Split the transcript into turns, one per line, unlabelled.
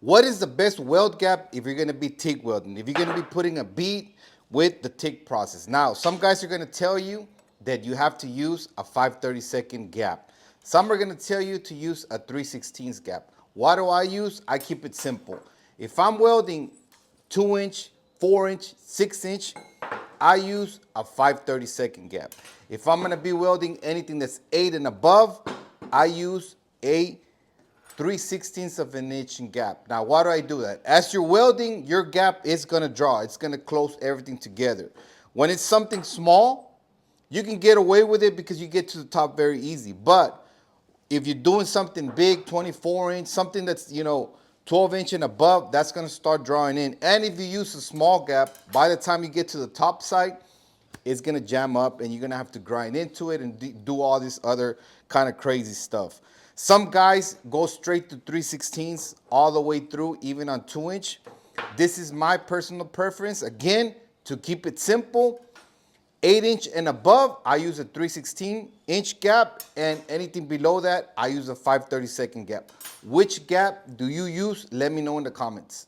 What is the best weld gap if you're gonna be TIG welding? If you're gonna be putting a bead with the TIG process. Now, some guys are gonna tell you that you have to use a 5/32 gap. Some are gonna tell you to use a 3/16 gap. What do I use? I keep it simple. If I'm welding 2-inch, 4-inch, 6-inch, I use a 5/32 gap. If I'm gonna be welding anything that's 8 and above, I use a 3/16 of an inch gap. Now, why do I do that? As you're welding, your gap is gonna draw. It's gonna close everything together. When it's something small, you can get away with it because you get to the top very easy. But if you're doing something big, 24-inch, something that's, 12-inch and above, that's gonna start drawing in. And if you use a small gap, by the time you get to the top side, it's gonna jam up and you're gonna have to grind into it and do all this other kind of crazy stuff. Some guys go straight to 3/16 all the way through, even on 2-inch. This is my personal preference. Again, to keep it simple, 8-inch and above, I use a 3/16 gap, and anything below that, I use a 5/32 gap. Which gap do you use? Let me know in the comments.